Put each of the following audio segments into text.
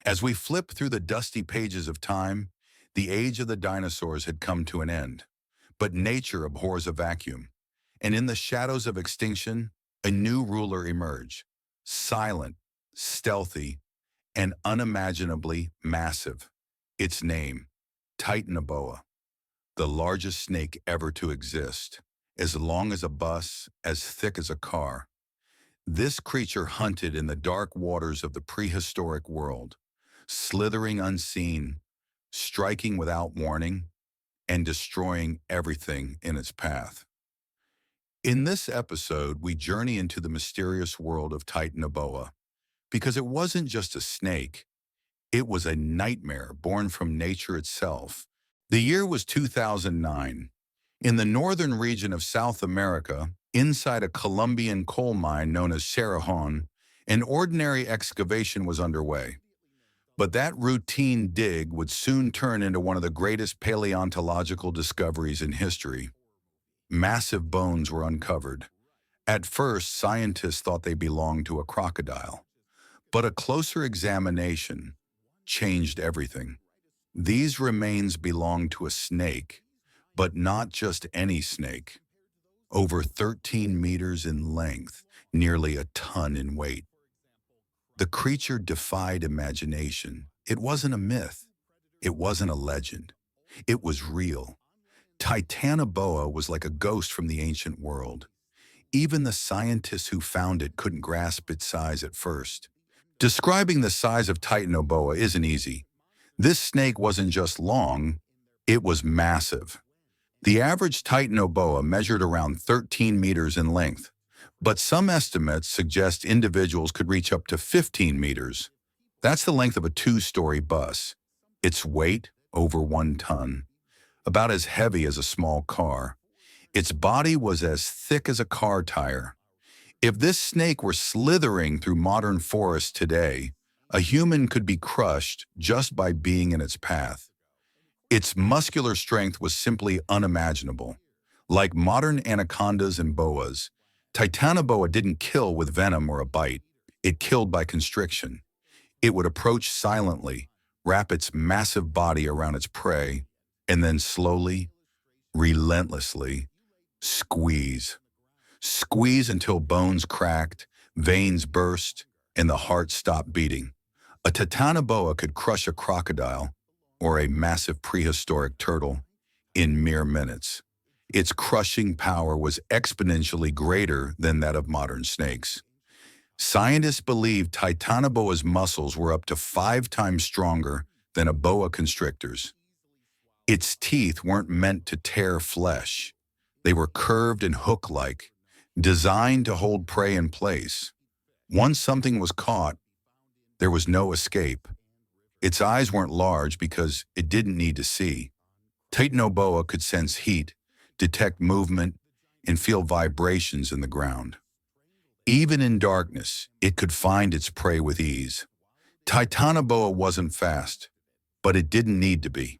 As we flip through the dusty pages of time, the age of the dinosaurs had come to an end. But nature abhors a vacuum. And in the shadows of extinction, a new ruler emerged. Silent, stealthy, and unimaginably massive. Its name, Titanoboa, the largest snake ever to exist, as long as a bus, as thick as a car. This creature hunted in the dark waters of the prehistoric world, slithering unseen, striking without warning, and destroying everything in its path. In this episode, we journey into the mysterious world of Titanoboa, because it wasn't just a snake, it was a nightmare born from nature itself. The year was 2009. In the northern region of South America, inside a Colombian coal mine known as Cerrejón, an ordinary excavation was underway. But that routine dig would soon turn into one of the greatest paleontological discoveries in history. Massive bones were uncovered. At first, scientists thought they belonged to a crocodile. But a closer examination changed everything. These remains belonged to a snake, but not just any snake. Over 13 meters in length, nearly a ton in weight. The creature defied imagination. It wasn't a myth. It wasn't a legend. It was real. Titanoboa was like a ghost from the ancient world. Even the scientists who found it couldn't grasp its size at first. Describing the size of Titanoboa isn't easy. This snake wasn't just long, it was massive. The average Titanoboa measured around 13 meters in length, but some estimates suggest individuals could reach up to 15 meters. That's the length of a two-story bus. Its weight, over 1 ton, about as heavy as a small car. Its body was as thick as a car tire. If this snake were slithering through modern forests today, a human could be crushed just by being in its path. Its muscular strength was simply unimaginable. Like modern anacondas and boas, Titanoboa didn't kill with venom or a bite. It killed by constriction. It would approach silently, wrap its massive body around its prey, and then slowly, relentlessly, squeeze. Squeeze until bones cracked, veins burst, and the heart stopped beating. A Titanoboa could crush a crocodile, or a massive prehistoric turtle, in mere minutes. Its crushing power was exponentially greater than that of modern snakes. Scientists believe Titanoboa's muscles were up to 5 times stronger than a boa constrictor's. Its teeth weren't meant to tear flesh. They were curved and hook-like, designed to hold prey in place. Once something was caught, there was no escape. Its eyes weren't large because it didn't need to see. Titanoboa could sense heat, detect movement, and feel vibrations in the ground. Even in darkness, it could find its prey with ease. Titanoboa wasn't fast, but it didn't need to be.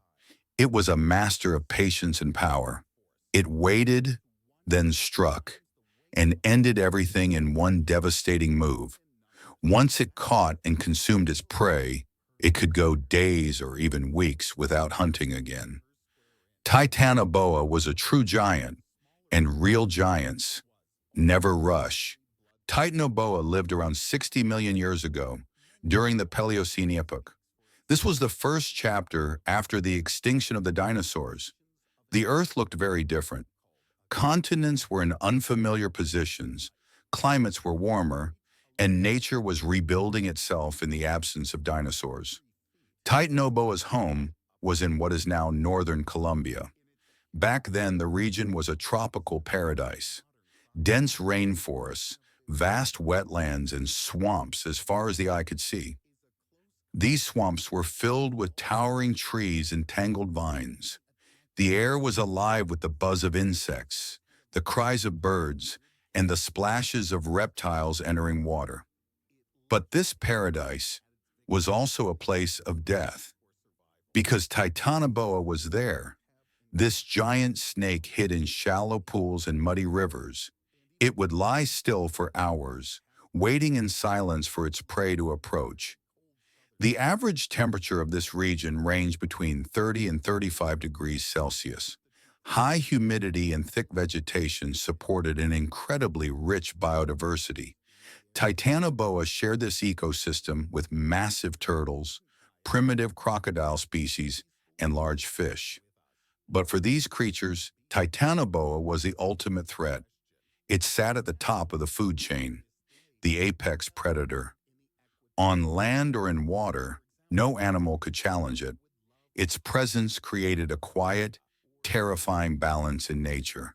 It was a master of patience and power. It waited, then struck, and ended everything in one devastating move. Once it caught and consumed its prey, it could go days or even weeks without hunting again. Titanoboa was a true giant, and real giants never rush. Titanoboa lived around 60 million years ago, during the Paleocene epoch. This was the first chapter after the extinction of the dinosaurs. The Earth looked very different. Continents were in unfamiliar positions, climates were warmer, and nature was rebuilding itself in the absence of dinosaurs. Titanoboa's home was in what is now northern Colombia. Back then, the region was a tropical paradise. Dense rainforests, vast wetlands, and swamps as far as the eye could see. These swamps were filled with towering trees and tangled vines. The air was alive with the buzz of insects, the cries of birds, and the splashes of reptiles entering water. But this paradise was also a place of death. Because Titanoboa was there, this giant snake hid in shallow pools and muddy rivers. It would lie still for hours, waiting in silence for its prey to approach. The average temperature of this region ranged between 30 and 35 degrees Celsius. High humidity and thick vegetation supported an incredibly rich biodiversity. Titanoboa shared this ecosystem with massive turtles, primitive crocodile species, and large fish. But for these creatures, Titanoboa was the ultimate threat. It sat at the top of the food chain, the apex predator. On land or in water, no animal could challenge it. Its presence created a quiet, terrifying balance in nature,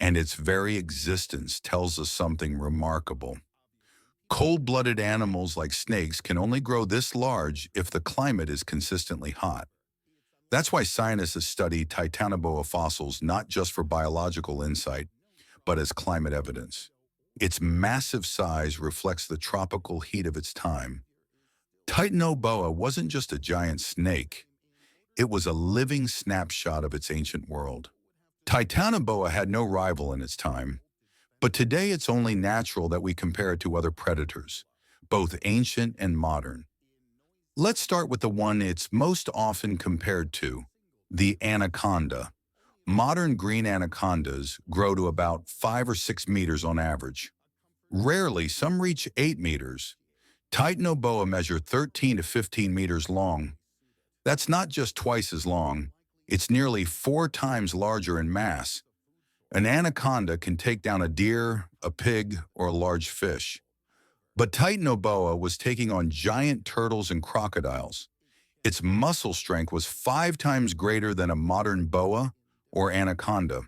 and its very existence tells us something remarkable. Cold-blooded animals like snakes can only grow this large if the climate is consistently hot. That's why scientists study Titanoboa fossils not just for biological insight, but as climate evidence. Its massive size reflects the tropical heat of its time. Titanoboa wasn't just a giant snake, it was a living snapshot of its ancient world. Titanoboa had no rival in its time, but today it's only natural that we compare it to other predators, both ancient and modern. Let's start with the one it's most often compared to, the anaconda. Modern green anacondas grow to about 5 or 6 meters on average. Rarely, some reach 8 meters. Titanoboa measure 13 to 15 meters long. That's not just twice as long, it's nearly 4 times larger in mass. An anaconda can take down a deer, a pig, or a large fish. But Titanoboa was taking on giant turtles and crocodiles. Its muscle strength was 5 times greater than a modern boa or anaconda.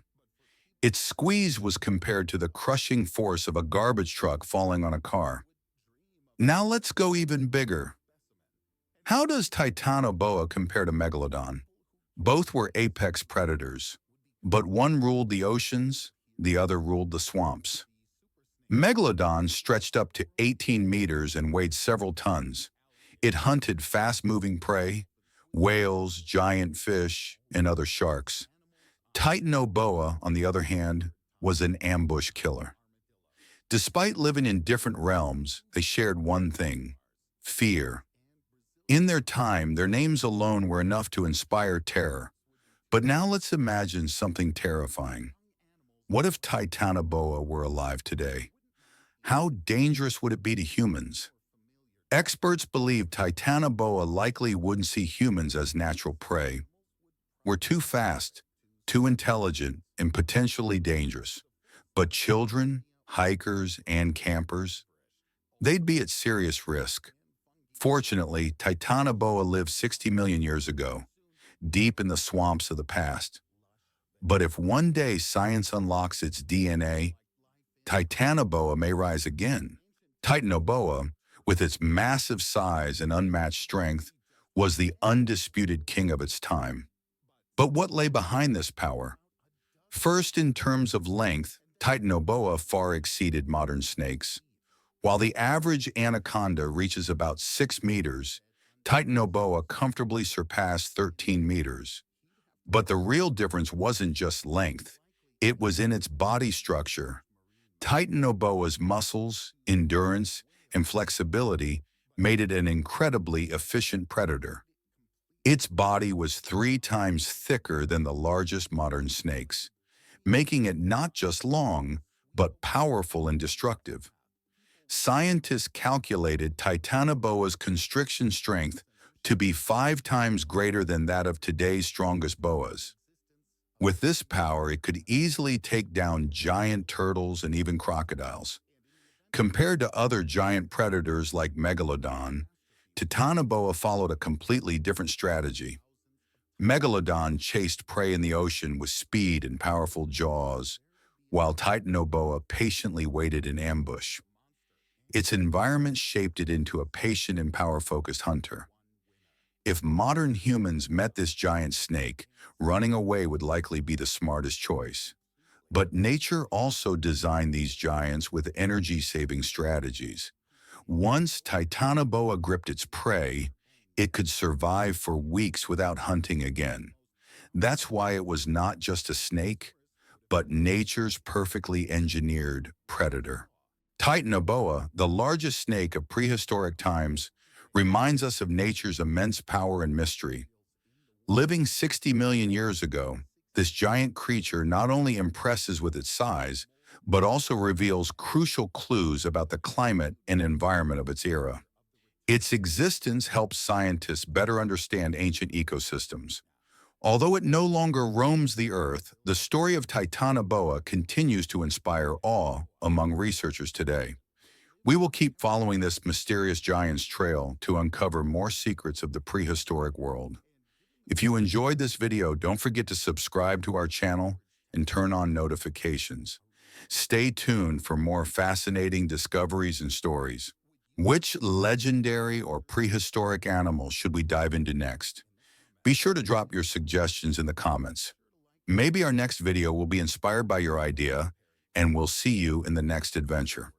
Its squeeze was compared to the crushing force of a garbage truck falling on a car. Now let's go even bigger. How does Titanoboa compare to Megalodon? Both were apex predators, but one ruled the oceans, the other ruled the swamps. Megalodon stretched up to 18 meters and weighed several tons. It hunted fast-moving prey, whales, giant fish, and other sharks. Titanoboa, on the other hand, was an ambush killer. Despite living in different realms, they shared one thing: fear. In their time, their names alone were enough to inspire terror. But now let's imagine something terrifying. What if Titanoboa were alive today? How dangerous would it be to humans? Experts believe Titanoboa likely wouldn't see humans as natural prey. We're too fast, too intelligent, and potentially dangerous. But children, hikers, and campers, they'd be at serious risk. Fortunately, Titanoboa lived 60 million years ago, deep in the swamps of the past. But if one day science unlocks its DNA, Titanoboa may rise again. Titanoboa, with its massive size and unmatched strength, was the undisputed king of its time. But what lay behind this power? First, in terms of length, Titanoboa far exceeded modern snakes. While the average anaconda reaches about 6 meters, Titanoboa comfortably surpassed 13 meters. But the real difference wasn't just length, it was in its body structure. Titanoboa's muscles, endurance, and flexibility made it an incredibly efficient predator. Its body was 3 times thicker than the largest modern snakes, making it not just long, but powerful and destructive. Scientists calculated Titanoboa's constriction strength to be 5 times greater than that of today's strongest boas. With this power, it could easily take down giant turtles and even crocodiles. Compared to other giant predators like Megalodon, Titanoboa followed a completely different strategy. Megalodon chased prey in the ocean with speed and powerful jaws, while Titanoboa patiently waited in ambush. Its environment shaped it into a patient and power-focused hunter. If modern humans met this giant snake, running away would likely be the smartest choice. But nature also designed these giants with energy-saving strategies. Once Titanoboa gripped its prey, it could survive for weeks without hunting again. That's why it was not just a snake, but nature's perfectly engineered predator. Titanoboa, the largest snake of prehistoric times, reminds us of nature's immense power and mystery. Living 60 million years ago, this giant creature not only impresses with its size, but also reveals crucial clues about the climate and environment of its era. Its existence helps scientists better understand ancient ecosystems. Although it no longer roams the Earth, the story of Titanoboa continues to inspire awe among researchers today. We will keep following this mysterious giant's trail to uncover more secrets of the prehistoric world. If you enjoyed this video, don't forget to subscribe to our channel and turn on notifications. Stay tuned for more fascinating discoveries and stories. Which legendary or prehistoric animal should we dive into next? Be sure to drop your suggestions in the comments. Maybe our next video will be inspired by your idea, and we'll see you in the next adventure.